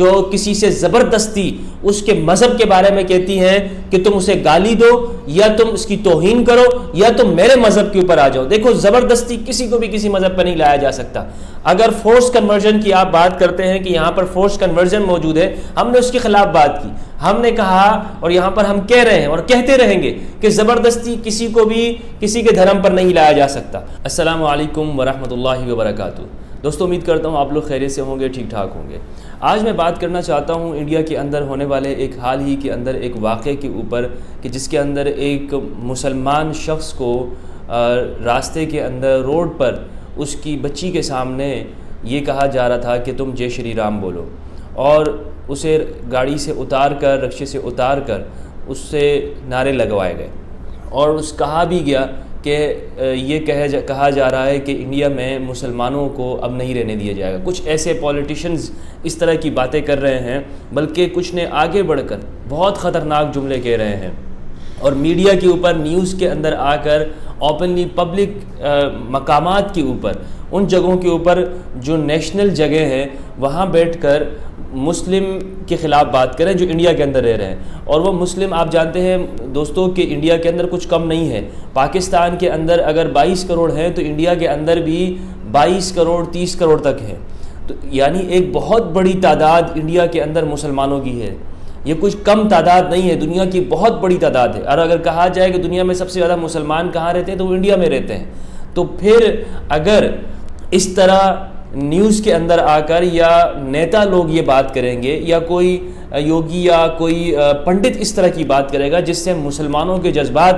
جو کسی سے زبردستی اس کے مذہب کے بارے میں کہتی ہیں کہ تم اسے گالی دو یا تم اس کی توہین کرو یا تم میرے مذہب کے اوپر آ جاؤ. دیکھو زبردستی کسی کو بھی کسی مذہب پر نہیں لایا جا سکتا. اگر فورس کنورژن کی آپ بات کرتے ہیں کہ یہاں پر فورس کنورژن موجود ہے، ہم نے اس کے خلاف بات کی. ہم نے کہا اور یہاں پر ہم کہہ رہے ہیں اور کہتے رہیں گے کہ زبردستی کسی کو بھی کسی کے دھرم پر نہیں لایا جا سکتا. السلام علیکم ورحمۃ اللہ وبرکاتہ. دوستو امید کرتا ہوں آپ لوگ خیریت سے ہوں گے، ٹھیک ٹھاک ہوں گے. آج میں بات کرنا چاہتا ہوں انڈیا کے اندر ہونے والے ایک حال ہی کے اندر ایک واقعے کے اوپر کہ جس کے اندر ایک مسلمان شخص کو راستے کے اندر روڈ پر اس کی بچی کے سامنے یہ کہا جا رہا تھا کہ تم جے شری رام بولو، اور اسے گاڑی سے اتار کر، رکشے سے اتار کر اس سے نعرے لگوائے گئے. اور کہا بھی گیا کہ یہ کہا جا رہا ہے کہ انڈیا میں مسلمانوں کو اب نہیں رہنے دیا جائے گا. کچھ ایسے پولیٹیشنز اس طرح کی باتیں کر رہے ہیں، بلکہ کچھ نے آگے بڑھ کر بہت خطرناک جملے کہہ رہے ہیں، اور میڈیا کے اوپر نیوز کے اندر آ کر اوپنلی پبلک مقامات کے اوپر، ان جگہوں کے اوپر جو نیشنل جگہ ہیں وہاں بیٹھ کر مسلم کے خلاف بات کریں جو انڈیا کے اندر رہ رہے ہیں. اور وہ مسلم آپ جانتے ہیں دوستوں کہ انڈیا کے اندر کچھ کم نہیں ہے. پاکستان کے اندر اگر 22 کروڑ ہیں تو انڈیا کے اندر بھی 22 کروڑ 30 کروڑ تک ہیں. تو یعنی ایک بہت بڑی تعداد انڈیا کے اندر مسلمانوں کی ہے. یہ کچھ کم تعداد نہیں ہے، دنیا کی بہت بڑی تعداد ہے. اور اگر کہا جائے کہ دنیا میں سب سے زیادہ مسلمان کہاں رہتے ہیں تو وہ انڈیا میں رہتے ہیں. تو پھر اگر اس طرح نیوز کے اندر آ کر یا نیتا لوگ یہ بات کریں گے یا کوئی یوگی یا کوئی پنڈت اس طرح کی بات کرے گا جس سے مسلمانوں کے جذبات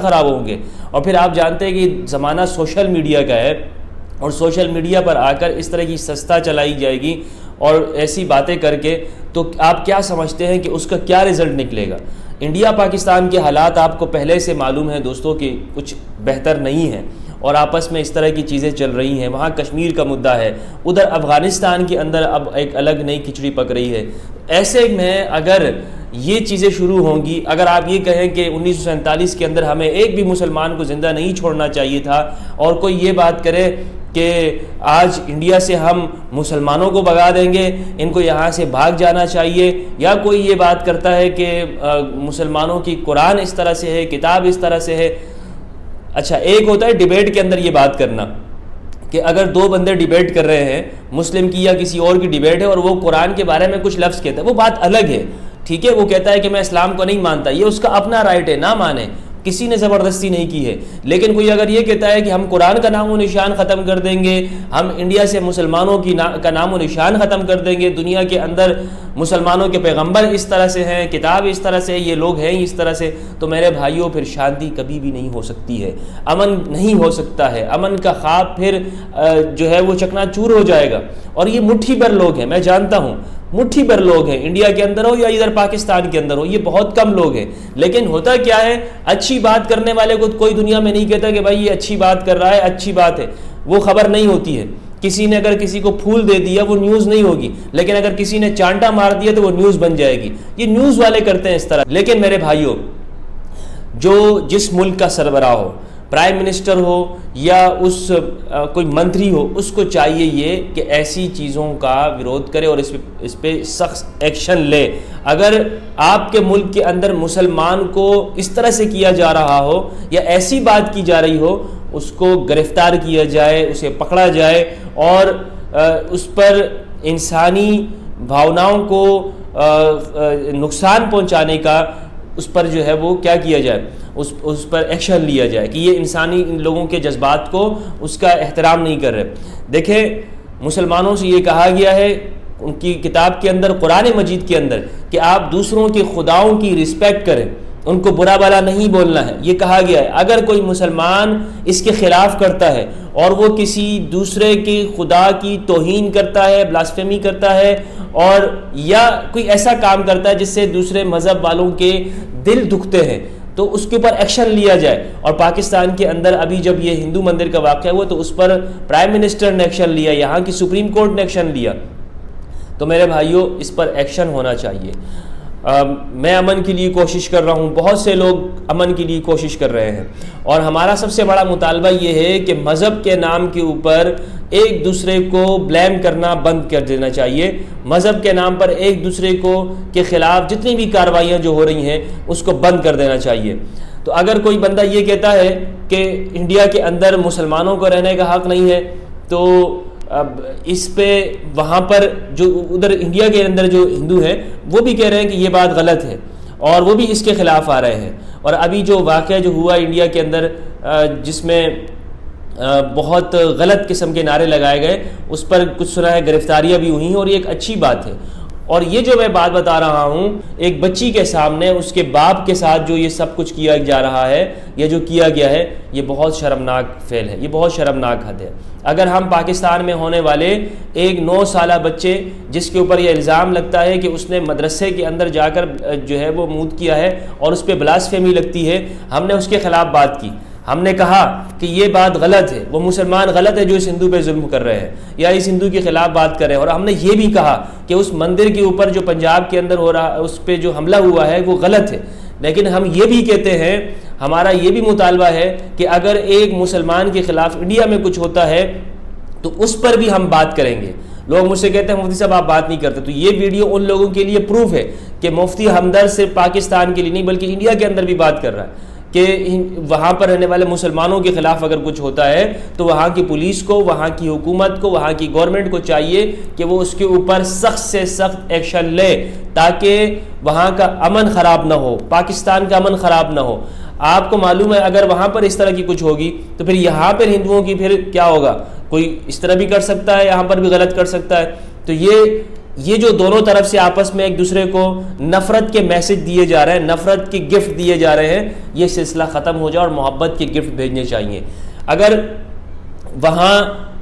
خراب ہوں گے. اور پھر آپ جانتے ہیں کہ زمانہ سوشل میڈیا کا ہے، اور سوشل میڈیا پر آ کر اس طرح کی سستا چلائی جائے گی اور ایسی باتیں کر کے، تو آپ کیا سمجھتے ہیں کہ اس کا کیا رزلٹ نکلے گا؟ انڈیا پاکستان کے حالات آپ کو پہلے سے معلوم ہے دوستوں کہ کچھ بہتر نہیں ہیں، اور آپس میں اس طرح کی چیزیں چل رہی ہیں. وہاں کشمیر کا مدعا ہے، ادھر افغانستان کے اندر اب ایک الگ نئی کھچڑی پک رہی ہے. ایسے میں اگر یہ چیزیں شروع ہوں گی، اگر آپ یہ کہیں کہ 1947 کے اندر ہمیں ایک بھی مسلمان کو زندہ نہیں چھوڑنا چاہیے تھا، اور کوئی یہ بات کرے کہ آج انڈیا سے ہم مسلمانوں کو بھگا دیں گے، ان کو یہاں سے بھاگ جانا چاہیے، یا کوئی یہ بات کرتا ہے کہ مسلمانوں کی قرآن اس طرح سے ہے، کتاب اس طرح سے ہے. اچھا، ایک ہوتا ہے ڈیبیٹ کے اندر یہ بات کرنا کہ اگر دو بندے ڈیبیٹ کر رہے ہیں، مسلم کی یا کسی اور کی ڈیبیٹ ہے، اور وہ قرآن کے بارے میں کچھ لفظ کہتا ہے، وہ بات الگ ہے. ٹھیک ہے، وہ کہتا ہے کہ میں اسلام کو نہیں مانتا، یہ اس کا اپنا رائٹ ہے، نہ مانے، کسی نے زبردستی نہیں کی ہے. لیکن کوئی اگر یہ کہتا ہے کہ ہم قرآن کا نام و نشان ختم کر دیں گے، ہم انڈیا سے مسلمانوں کا نام و نشان ختم کر دیں گے، دنیا کے اندر مسلمانوں کے پیغمبر اس طرح سے ہیں، کتاب اس طرح سے، یہ لوگ ہیں اس طرح سے، تو میرے بھائیوں پھر شانتی کبھی بھی نہیں ہو سکتی ہے، امن نہیں ہو سکتا ہے. امن کا خواب پھر جو ہے وہ چکنا چور ہو جائے گا. اور یہ مٹھی بھر لوگ ہیں، میں جانتا ہوں مٹھی بھر لوگ ہیں، انڈیا کے اندر ہو یا ادھر پاکستان کے اندر ہو، یہ بہت کم لوگ ہیں. لیکن ہوتا کیا ہے، اچھی بات کرنے والے کو کوئی دنیا میں نہیں کہتا کہ بھائی یہ اچھی بات کر رہا ہے، اچھی بات ہے، وہ خبر نہیں ہوتی ہے. کسی نے اگر کسی کو پھول دے دیا وہ نیوز نہیں ہوگی، لیکن اگر کسی نے چانٹا مار دیا تو وہ نیوز بن جائے گی. یہ نیوز والے کرتے ہیں اس طرح. لیکن میرے بھائیوں، جو جس ملک کا سربراہ ہو، پرائم منسٹر ہو یا کوئی منتری ہو، اس کو چاہیے یہ کہ ایسی چیزوں کا وروධ کرے اور اس پہ سخت ایکشن لے. اگر آپ کے ملک کے اندر مسلمان کو اس طرح سے کیا جا رہا ہو یا ایسی بات کی جا رہی ہو، اس کو گرفتار کیا جائے، اسے پکڑا جائے، اور اس پر انسانی بھاوناؤں کو نقصان پہنچانے کا اس پر جو ہے وہ کیا کیا جائے، اس پر ایکشن لیا جائے کہ یہ انسانی لوگوں کے جذبات کو اس کا احترام نہیں کر رہے. دیکھیں، مسلمانوں سے یہ کہا گیا ہے ان کی کتاب کے اندر، قرآن مجید کے اندر، کہ آپ دوسروں کے خداؤں کی رسپیکٹ کریں، ان کو برا بھلا نہیں بولنا ہے، یہ کہا گیا ہے. اگر کوئی مسلمان اس کے خلاف کرتا ہے اور وہ کسی دوسرے کے خدا کی توہین کرتا ہے، بلاسفیمی کرتا ہے، اور یا کوئی ایسا کام کرتا ہے جس سے دوسرے مذہب والوں کے دل دکھتے ہیں، تو اس کے اوپر ایکشن لیا جائے. اور پاکستان کے اندر ابھی جب یہ ہندو مندر کا واقعہ ہوا تو اس پر پرائم منسٹر نے ایکشن لیا، یہاں کی سپریم کورٹ نے ایکشن لیا. تو میرے بھائیوں، اس پر ایکشن ہونا چاہیے. میں امن کے لیے کوشش کر رہا ہوں، بہت سے لوگ امن کے لیے کوشش کر رہے ہیں، اور ہمارا سب سے بڑا مطالبہ یہ ہے کہ مذہب کے نام کے اوپر ایک دوسرے کو بلیم کرنا بند کر دینا چاہیے. مذہب کے نام پر ایک دوسرے کو کے خلاف جتنی بھی کارروائیاں جو ہو رہی ہیں اس کو بند کر دینا چاہیے. تو اگر کوئی بندہ یہ کہتا ہے کہ انڈیا کے اندر مسلمانوں کو رہنے کا حق نہیں ہے تو اب اس پہ وہاں پر جو ادھر انڈیا کے اندر جو ہندو ہیں وہ بھی کہہ رہے ہیں کہ یہ بات غلط ہے اور وہ بھی اس کے خلاف آ رہے ہیں. اور ابھی جو واقعہ جو ہوا انڈیا کے اندر جس میں بہت غلط قسم کے نعرے لگائے گئے, اس پر کچھ سنا ہے گرفتاریاں بھی ہوئی ہیں اور یہ ایک اچھی بات ہے. اور یہ جو میں بات بتا رہا ہوں ایک بچی کے سامنے اس کے باپ کے ساتھ جو یہ سب کچھ کیا جا رہا ہے یا جو کیا گیا ہے یہ بہت شرمناک فعل ہے, یہ بہت شرمناک حد ہے. اگر ہم پاکستان میں ہونے والے ایک 9 سالہ بچے جس کے اوپر یہ الزام لگتا ہے کہ اس نے مدرسے کے اندر جا کر جو ہے وہ موت کیا ہے اور اس پہ بلاسفیمی لگتی ہے, ہم نے اس کے خلاف بات کی, ہم نے کہا کہ یہ بات غلط ہے, وہ مسلمان غلط ہے جو اس ہندو پہ ظلم کر رہے ہیں یا اس ہندو کے خلاف بات کر رہے ہیں. اور ہم نے یہ بھی کہا کہ اس مندر کے اوپر جو پنجاب کے اندر ہو رہا اس پہ جو حملہ ہوا ہے وہ غلط ہے. لیکن ہم یہ بھی کہتے ہیں, ہمارا یہ بھی مطالبہ ہے کہ اگر ایک مسلمان کے خلاف انڈیا میں کچھ ہوتا ہے تو اس پر بھی ہم بات کریں گے. لوگ مجھ سے کہتے ہیں مفتی صاحب آپ بات نہیں کرتے, تو یہ ویڈیو ان لوگوں کے لیے پروف ہے کہ مفتی ہمدرد صرف پاکستان کے لیے نہیں بلکہ انڈیا کے اندر بھی بات کر رہا ہے کہ وہاں پر رہنے والے مسلمانوں کے خلاف اگر کچھ ہوتا ہے تو وہاں کی پولیس کو, وہاں کی حکومت کو, وہاں کی گورنمنٹ کو چاہیے کہ وہ اس کے اوپر سخت سے سخت ایکشن لے تاکہ وہاں کا امن خراب نہ ہو, پاکستان کا امن خراب نہ ہو. آپ کو معلوم ہے اگر وہاں پر اس طرح کی کچھ ہوگی تو پھر یہاں پر ہندوؤں کی پھر کیا ہوگا, کوئی اس طرح بھی کر سکتا ہے, یہاں پر بھی غلط کر سکتا ہے. تو یہ جو دونوں طرف سے آپس میں ایک دوسرے کو نفرت کے میسج دیے جا رہے ہیں, نفرت کے گفٹ دیے جا رہے ہیں, یہ سلسلہ ختم ہو جائے اور محبت کے گفٹ بھیجنے چاہیے. اگر وہاں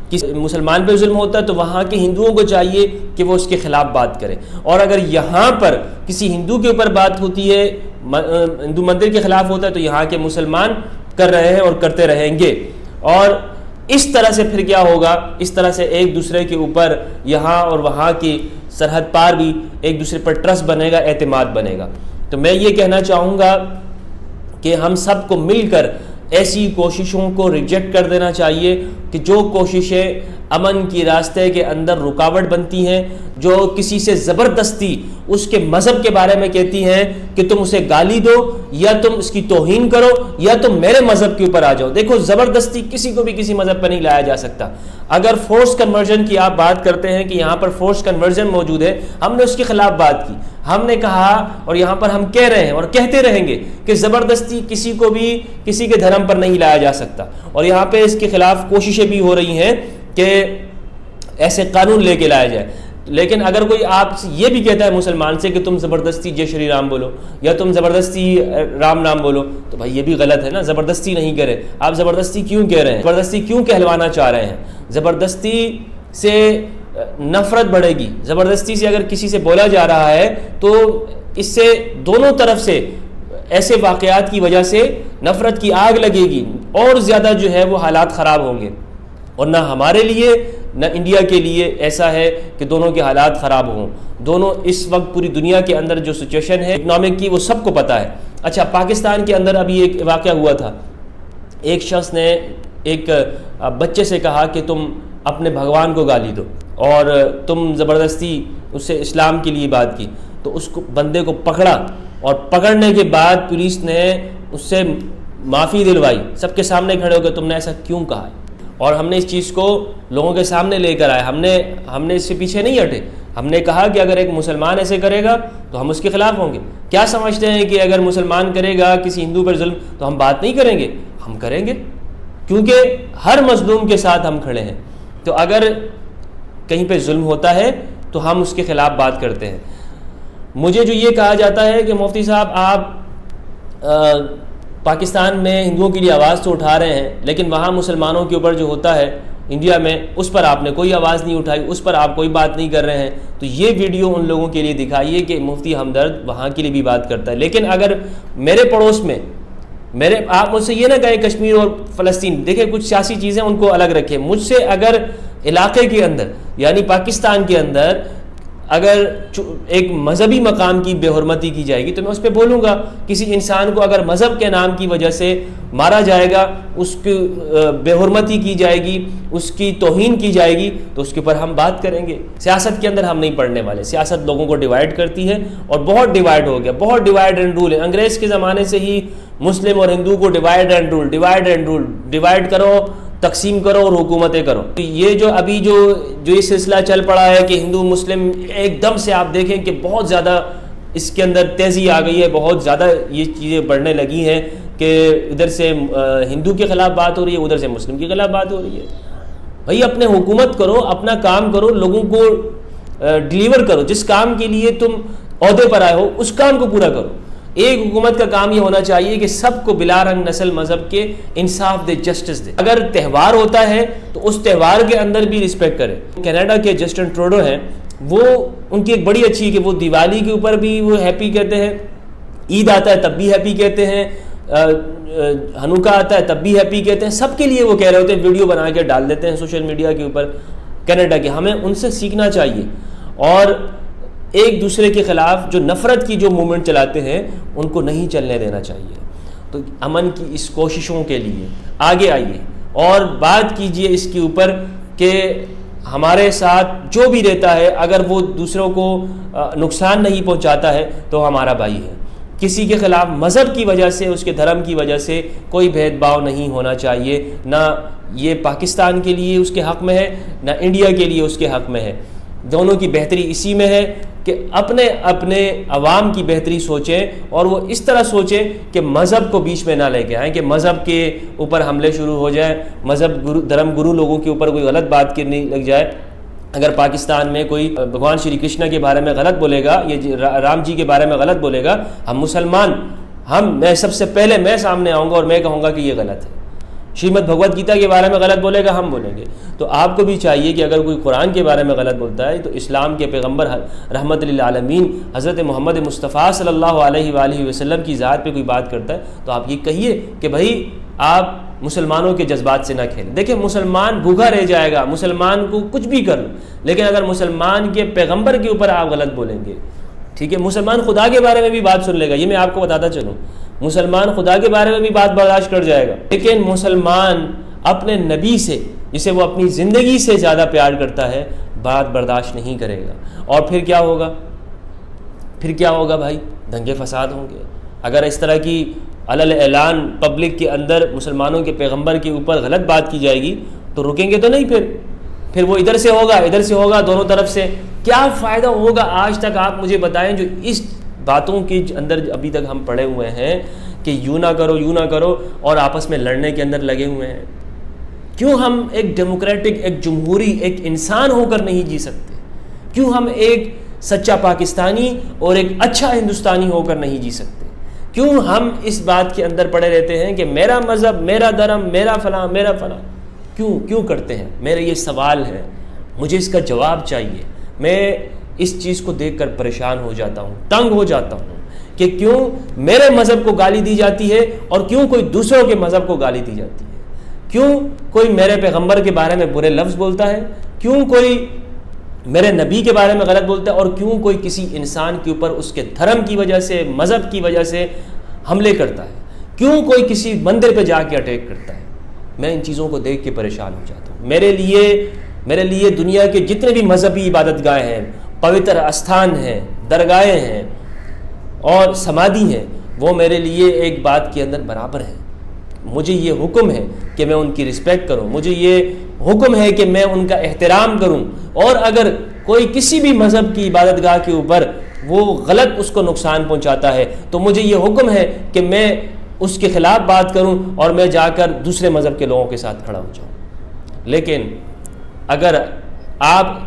کسی مسلمان پہ ظلم ہوتا ہے تو وہاں کے ہندوؤں کو چاہیے کہ وہ اس کے خلاف بات کریں, اور اگر یہاں پر کسی ہندو کے اوپر بات ہوتی ہے, ہندو مندر کے خلاف ہوتا ہے تو یہاں کے مسلمان کر رہے ہیں اور کرتے رہیں گے. اور اس طرح سے پھر کیا ہوگا, اس طرح سے ایک دوسرے کے اوپر یہاں اور وہاں کی سرحد پار بھی ایک دوسرے پر ٹرسٹ بنے گا, اعتماد بنے گا. تو میں یہ کہنا چاہوں گا کہ ہم سب کو مل کر ایسی کوششوں کو ریجیکٹ کر دینا چاہیے کہ جو کوششیں امن کی راستے کے اندر رکاوٹ بنتی ہیں, جو کسی سے زبردستی اس کے مذہب کے بارے میں کہتی ہیں کہ تم اسے گالی دو یا تم اس کی توہین کرو یا تم میرے مذہب کے اوپر آ جاؤ. دیکھو زبردستی کسی کو بھی کسی مذہب پر نہیں لایا جا سکتا. اگر فورس کنورژن کی آپ بات کرتے ہیں کہ یہاں پر فورس کنورژن موجود ہے, ہم نے اس کے خلاف بات کی, ہم نے کہا اور یہاں پر ہم کہہ رہے ہیں اور کہتے رہیں گے کہ زبردستی کسی کو بھی کسی کے دھرم پر نہیں لایا جا سکتا. اور یہاں پہ اس کے خلاف کوششیں بھی ہو رہی ہیں کہ ایسے قانون لے کے لایا جائے. لیکن اگر کوئی آپ یہ بھی کہتا ہے مسلمان سے کہ تم زبردستی جے شری رام بولو یا تم زبردستی رام نام بولو, تو بھائی یہ بھی غلط ہے نا. زبردستی نہیں کرے, آپ زبردستی کیوں کہہ رہے ہیں, زبردستی کیوں کہلوانا چاہ رہے ہیں. زبردستی سے نفرت بڑھے گی. زبردستی سے اگر کسی سے بولا جا رہا ہے تو اس سے دونوں طرف سے ایسے واقعات کی وجہ سے نفرت کی آگ لگے گی اور زیادہ جو ہے وہ حالات خراب ہوں گے. اور نہ ہمارے لیے نہ انڈیا کے لیے ایسا ہے کہ دونوں کے حالات خراب ہوں. دونوں اس وقت پوری دنیا کے اندر جو سچویشن ہے اکنامک کی وہ سب کو پتہ ہے. اچھا, پاکستان کے اندر ابھی ایک واقعہ ہوا تھا, ایک شخص نے ایک بچے سے کہا کہ تم اپنے بھگوان کو گالی دو اور تم زبردستی اس سے اسلام کے لیے بات کی. تو اس کو بندے کو پکڑا اور پکڑنے کے بعد پولیس نے اس سے معافی دلوائی, سب کے سامنے کھڑے ہو کے تم نے ایسا کیوں کہا ہے. اور ہم نے اس چیز کو لوگوں کے سامنے لے کر آئے, ہم نے اس سے پیچھے نہیں ہٹے. ہم نے کہا کہ اگر ایک مسلمان ایسے کرے گا تو ہم اس کے خلاف ہوں گے. کیا سمجھتے ہیں کہ اگر مسلمان کرے گا کسی ہندو پر ظلم تو ہم بات نہیں کریں گے؟ ہم کریں گے, کیونکہ ہر مظلوم کے ساتھ ہم کھڑے ہیں. تو اگر کہیں پہ ظلم ہوتا ہے تو ہم اس کے خلاف بات کرتے ہیں. مجھے جو یہ کہا جاتا ہے کہ مفتی صاحب آپ پاکستان میں ہندوؤں کے لیے آواز تو اٹھا رہے ہیں لیکن وہاں مسلمانوں کے اوپر جو ہوتا ہے انڈیا میں اس پر آپ نے کوئی آواز نہیں اٹھائی, اس پر آپ کوئی بات نہیں کر رہے ہیں. تو یہ ویڈیو ان لوگوں کے لیے دکھائیے کہ مفتی ہمدرد وہاں کے لیے بھی بات کرتا ہے. لیکن اگر میرے پڑوس میں آپ مجھ سے یہ نہ کہیں کشمیر اور فلسطین, دیکھیں کچھ سیاسی چیزیں ان کو الگ رکھیں. مجھ سے اگر علاقے کے اندر یعنی پاکستان کے اندر اگر ایک مذہبی مقام کی بے حرمتی کی جائے گی تو میں اس پہ بولوں گا. کسی انسان کو اگر مذہب کے نام کی وجہ سے مارا جائے گا, اس کی بے حرمتی کی جائے گی, اس کی توہین کی جائے گی, تو اس کے اوپر ہم بات کریں گے. سیاست کے اندر ہم نہیں پڑھنے والے. سیاست لوگوں کو ڈیوائیڈ کرتی ہے اور بہت ڈیوائیڈ ہو گیا, بہت ڈیوائیڈ اینڈ رول ہے. انگریز کے زمانے سے ہی مسلم اور ہندو کو divide and rule, divide and rule, divide کرو, تقسیم کرو اور حکومتیں کرو. یہ جو ابھی جو یہ سلسلہ چل پڑا ہے کہ ہندو مسلم, ایک دم سے آپ دیکھیں کہ بہت زیادہ اس کے اندر تیزی آ گئی ہے, بہت زیادہ یہ چیزیں بڑھنے لگی ہیں کہ ادھر سے ہندو کے خلاف بات ہو رہی ہے, ادھر سے مسلم کے خلاف بات ہو رہی ہے. بھائی اپنے حکومت کرو, اپنا کام کرو, لوگوں کو ڈیلیور کرو. جس کام کے لیے تم عہدے پر آئے ہو اس کام کو پورا کرو. ایک حکومت کا کام یہ ہونا چاہیے کہ سب کو بلا رنگ نسل مذہب کے انصاف دے, جسٹس دے. اگر تہوار ہوتا ہے تو اس تہوار کے اندر بھی رسپیکٹ کرے. کینیڈا کے جسٹن ٹروڈو ہیں, وہ ان کی ایک بڑی اچھی ہے کہ وہ دیوالی کے اوپر بھی وہ ہیپی کہتے ہیں, عید آتا ہے تب بھی ہیپی کہتے ہیں, ہنوکا آتا ہے تب بھی ہیپی کہتے ہیں. سب کے لیے وہ کہہ رہے ہوتے ہیں, ویڈیو بنا کے ڈال دیتے ہیں سوشل میڈیا کے اوپر کینیڈا کے. ہمیں ان سے سیکھنا چاہیے اور ایک دوسرے کے خلاف جو نفرت کی جو موومنٹ چلاتے ہیں ان کو نہیں چلنے دینا چاہیے. تو امن کی اس کوششوں کے لیے آگے آئیے اور بات کیجئے اس کے اوپر کہ ہمارے ساتھ جو بھی رہتا ہے اگر وہ دوسروں کو نقصان نہیں پہنچاتا ہے تو ہمارا بھائی ہے. کسی کے خلاف مذہب کی وجہ سے, اس کے دھرم کی وجہ سے کوئی بھید بھاؤ نہیں ہونا چاہیے. نہ یہ پاکستان کے لیے اس کے حق میں ہے, نہ انڈیا کے لیے اس کے حق میں ہے. دونوں کی بہتری اسی میں ہے کہ اپنے اپنے عوام کی بہتری سوچیں اور وہ اس طرح سوچیں کہ مذہب کو بیچ میں نہ لے کے آئیں کہ مذہب کے اوپر حملے شروع ہو جائیں, مذہب دھرم گرو لوگوں کے اوپر کوئی غلط بات کرنے لگ جائے. اگر پاکستان میں کوئی بھگوان شری کرشنا کے بارے میں غلط بولے گا, یہ رام جی کے بارے میں غلط بولے گا, ہم مسلمان میں سب سے پہلے میں سامنے آؤں گا اور میں کہوں گا کہ یہ غلط ہے. شریمد بھگوت گیتا کے بارے میں غلط بولے گا, ہم بولیں گے. تو آپ کو بھی چاہیے کہ اگر کوئی قرآن کے بارے میں غلط بولتا ہے تو اسلام کے پیغمبر رحمت للعالمین حضرت محمد مصطفیٰ صلی اللہ علیہ وآلہ وسلم کی ذات پہ کوئی بات کرتا ہے تو آپ یہ کہیے کہ بھائی آپ مسلمانوں کے جذبات سے نہ کھیلیں. دیکھیں مسلمان بھوکا رہ جائے گا, مسلمان کو کچھ بھی کر لو, لیکن اگر مسلمان کے پیغمبر کے اوپر آپ غلط بولیں گے, ٹھیک ہے, مسلمان خدا کے بارے میں بھی بات سن لے گا, یہ میں آپ کو بتاتا چلوں, مسلمان خدا کے بارے میں بھی بات برداشت کر جائے گا, لیکن مسلمان اپنے نبی سے جسے وہ اپنی زندگی سے زیادہ پیار کرتا ہے بات برداشت نہیں کرے گا. اور پھر کیا ہوگا, پھر کیا ہوگا بھائی, دنگے فساد ہوں گے. اگر اس طرح کی علل اعلان پبلک کے اندر مسلمانوں کے پیغمبر کے اوپر غلط بات کی جائے گی تو رکیں گے تو نہیں, پھر وہ ادھر سے ہوگا ادھر سے ہوگا, دونوں طرف سے. کیا فائدہ ہوگا آج تک آپ مجھے بتائیں جو اس باتوں کے اندر ابھی تک ہم پڑے ہوئے ہیں کہ یوں نہ کرو یوں نہ کرو اور آپس میں لڑنے کے اندر لگے ہوئے ہیں. کیوں ہم ایک ڈیموکریٹک, ایک جمہوری, ایک انسان ہو کر نہیں جی سکتے؟ کیوں ہم ایک سچا پاکستانی اور ایک اچھا ہندوستانی ہو کر نہیں جی سکتے؟ کیوں ہم اس بات کے اندر پڑے رہتے ہیں کہ میرا مذہب, میرا دھرم, میرا فلاں, میرا فلاں؟ کیوں کرتے ہیں؟ میرا یہ سوال ہے, مجھے اس کا جواب چاہیے. میں اس چیز کو دیکھ کر پریشان ہو جاتا ہوں, تنگ ہو جاتا ہوں کہ کیوں میرے مذہب کو گالی دی جاتی ہے اور کیوں کوئی دوسروں کے مذہب کو گالی دی جاتی ہے. کیوں کوئی میرے پیغمبر کے بارے میں برے لفظ بولتا ہے, کیوں کوئی میرے نبی کے بارے میں غلط بولتا ہے, اور کیوں کوئی کسی انسان کے اوپر اس کے دھرم کی وجہ سے, مذہب کی وجہ سے حملے کرتا ہے, کیوں کوئی کسی مندر پہ جا کے اٹیک کرتا ہے. میں ان چیزوں کو دیکھ کے پریشان ہو جاتا ہوں. میرے لیے دنیا کے جتنے بھی مذہبی عبادت گاہیں ہیں, پوتر استھان ہیں, درگاہیں ہیں اور سمادھی ہیں, وہ میرے لیے ایک بات کے اندر برابر ہیں. مجھے یہ حکم ہے کہ میں ان کی رسپیکٹ کروں, مجھے یہ حکم ہے کہ میں ان کا احترام کروں, اور اگر کوئی کسی بھی مذہب کی عبادت گاہ کے اوپر وہ غلط اس کو نقصان پہنچاتا ہے تو مجھے یہ حکم ہے کہ میں اس کے خلاف بات کروں اور میں جا کر دوسرے مذہب کے لوگوں کے ساتھ کھڑا ہو جاؤں. لیکن اگر آپ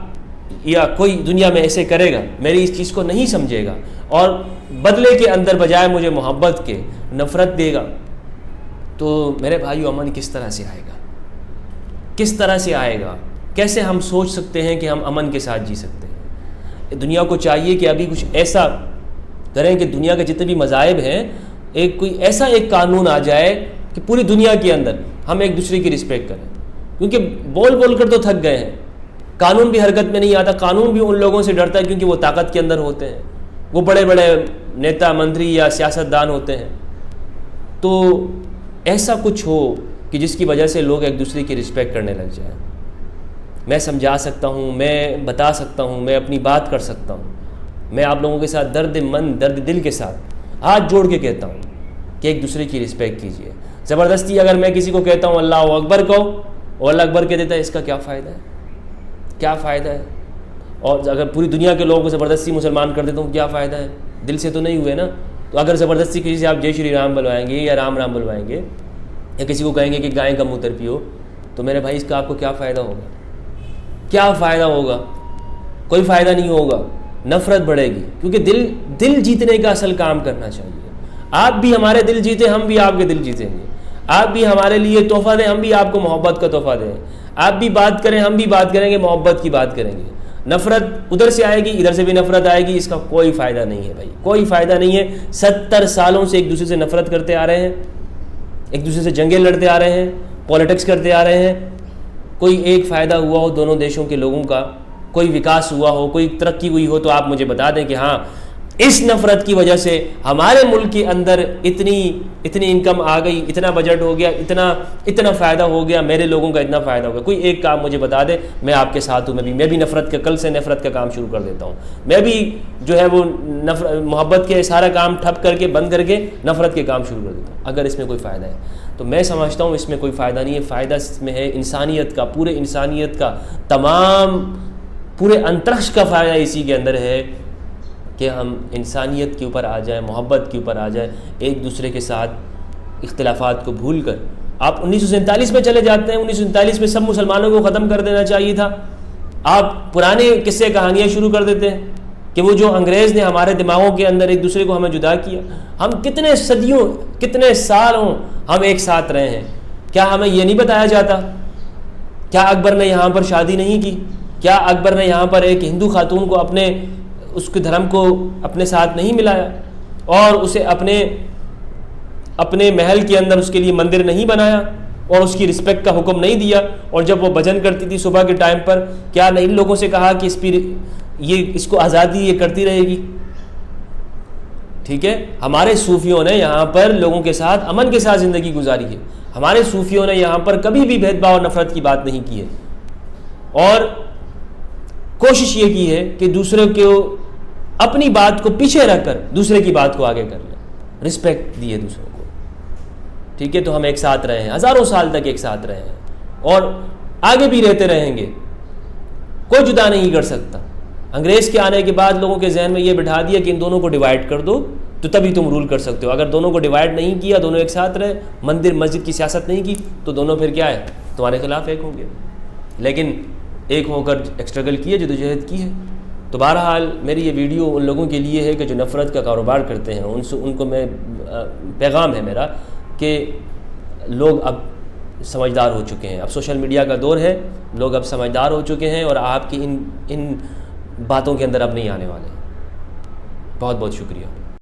یا کوئی دنیا میں ایسے کرے گا, میری اس چیز کو نہیں سمجھے گا اور بدلے کے اندر بجائے مجھے محبت کے نفرت دے گا, تو میرے بھائیو امن کس طرح سے آئے گا؟ کس طرح سے آئے گا؟ کیسے ہم سوچ سکتے ہیں کہ ہم امن کے ساتھ جی سکتے ہیں؟ دنیا کو چاہیے کہ ابھی کچھ ایسا کریں کہ دنیا کے جتنے بھی مذاہب ہیں کوئی ایسا ایک قانون آ جائے کہ پوری دنیا کے اندر ہم ایک دوسرے کی رسپیکٹ کریں. کیونکہ بول کر تو تھک گئے ہیں, قانون بھی حرکت میں نہیں آتا. قانون بھی ان لوگوں سے ڈرتا ہے کیونکہ وہ طاقت کے اندر ہوتے ہیں, وہ بڑے بڑے نیتا منتری یا سیاستدان ہوتے ہیں. تو ایسا کچھ ہو کہ جس کی وجہ سے لوگ ایک دوسرے کی رسپیکٹ کرنے لگ جائیں. میں سمجھا سکتا ہوں, میں بتا سکتا ہوں, میں اپنی بات کر سکتا ہوں. میں آپ لوگوں کے ساتھ درد دل کے ساتھ ہاتھ جوڑ کے کہتا ہوں کہ ایک دوسرے کی رسپیکٹ کیجیے. زبردستی اگر میں کسی کو کہتا ہوں اللہ اکبر کہو اور اللہ اکبر کہہ دیتا ہے, اس کا کیا فائدہ ہے؟ کیا فائدہ ہے؟ اور اگر پوری دنیا کے لوگوں کو زبردستی مسلمان کر دیتا ہوں کیا فائدہ ہے؟ دل سے تو نہیں ہوئے نا. تو اگر زبردستی کسی سے آپ جے شری رام بلوائیں گے یا رام رام بلوائیں گے یا کسی کو کہیں گے کہ گائے کا موتر پیو, تو میرے بھائی اس کا آپ کو کیا فائدہ ہوگا؟ کیا فائدہ ہوگا؟ کوئی فائدہ نہیں ہوگا. نفرت بڑھے گی. کیونکہ دل جیتنے کا اصل کام کرنا چاہیے. آپ بھی ہمارے دل جیتے, ہم بھی آپ کے دل جیتیں گے. آپ بھی ہمارے لیے تحفہ دیں, ہم بھی آپ کو محبت کا تحفہ دیں. آپ بھی بات کریں, ہم بھی بات کریں گے, محبت کی بات کریں گے. نفرت ادھر سے آئے گی, ادھر سے بھی نفرت آئے گی, اس کا کوئی فائدہ نہیں ہے بھائی, کوئی فائدہ نہیں ہے. 70 سالوں سے ایک دوسرے سے نفرت کرتے آ رہے ہیں, ایک دوسرے سے جنگیں لڑتے آ رہے ہیں, پالیٹکس کرتے آ رہے ہیں. کوئی ایک فائدہ ہوا ہو دونوں دیشوں کے لوگوں کا, کوئی وکاس ہوا ہو, کوئی ترقی ہوئی ہو, تو آپ مجھے بتا دیں کہ ہاں اس نفرت کی وجہ سے ہمارے ملک کے اندر اتنی انکم آ گئی, اتنا بجٹ ہو گیا, اتنا فائدہ ہو گیا, میرے لوگوں کا اتنا فائدہ ہو گیا. کوئی ایک کام مجھے بتا دے, میں آپ کے ساتھ ہوں. میں بھی کل سے نفرت کا کام شروع کر دیتا ہوں. میں بھی جو ہے وہ محبت کے سارا کام ٹھپ کر کے بند کر کے نفرت کے کام شروع کر دیتا ہوں, اگر اس میں کوئی فائدہ ہے. تو میں سمجھتا ہوں اس میں کوئی فائدہ نہیں ہے. فائدہ اس میں ہے انسانیت کا, پورے انسانیت کا, پورے انترکش کا فائدہ اسی کے اندر ہے کہ ہم انسانیت کے اوپر آ جائیں, محبت کے اوپر آ جائیں, ایک دوسرے کے ساتھ اختلافات کو بھول کر. آپ 1947 میں چلے جاتے ہیں, 1947 میں سب مسلمانوں کو ختم کر دینا چاہیے تھا. آپ پرانے قصے کہانیاں شروع کر دیتے ہیں کہ وہ جو انگریز نے ہمارے دماغوں کے اندر ایک دوسرے کو ہمیں جدا کیا. ہم کتنے صدیوں, کتنے سالوں ہم ایک ساتھ رہے ہیں. کیا ہمیں یہ نہیں بتایا جاتا؟ کیا اکبر نے یہاں پر شادی نہیں کی؟ کیا اکبر نے یہاں پر ایک ہندو خاتون کو اس کے دھرم کو اپنے ساتھ نہیں ملایا اور اسے اپنے محل کے اندر اس کے لیے مندر نہیں بنایا اور اس کی رسپیکٹ کا حکم نہیں دیا؟ اور جب وہ بھجن کرتی تھی صبح کے ٹائم پر, کیا نہیں ان لوگوں سے کہا کہ اس کو آزادی یہ کرتی رہے گی؟ ٹھیک ہے, ہمارے صوفیوں نے یہاں پر لوگوں کے ساتھ امن کے ساتھ زندگی گزاری ہے. ہمارے صوفیوں نے یہاں پر کبھی بھی بھید بھاؤ اور نفرت کی بات نہیں کی ہے, اور کوشش یہ کی ہے کہ دوسرے کو اپنی بات کو پیچھے رکھ کر دوسرے کی بات کو آگے کر لیں, رسپیکٹ دیے دوسروں کو. ٹھیک ہے, تو ہم ایک ساتھ رہے ہیں, ہزاروں سال تک ایک ساتھ رہے ہیں اور آگے بھی رہتے رہیں گے. کوئی جدا نہیں کر سکتا. انگریز کے آنے کے بعد لوگوں کے ذہن میں یہ بٹھا دیا کہ ان دونوں کو ڈیوائڈ کر دو تو تبھی تم رول کر سکتے ہو. اگر دونوں کو ڈیوائڈ نہیں کیا, دونوں ایک ساتھ رہے, مندر مسجد کی سیاست نہیں کی, تو دونوں پھر کیا ہے, تمہارے خلاف ایک ہوں گے. لیکن ایک ہو کر اسٹرگل کی ہے, جدوجہد کی ہے. تو بہرحال میری یہ ویڈیو ان لوگوں کے لیے ہے کہ جو نفرت کا کاروبار کرتے ہیں, ان کو میں پیغام ہے میرا کہ لوگ اب سمجھدار ہو چکے ہیں. اب سوشل میڈیا کا دور ہے, لوگ اب سمجھدار ہو چکے ہیں اور آپ کی ان باتوں کے اندر اب نہیں آنے والے. بہت بہت شکریہ.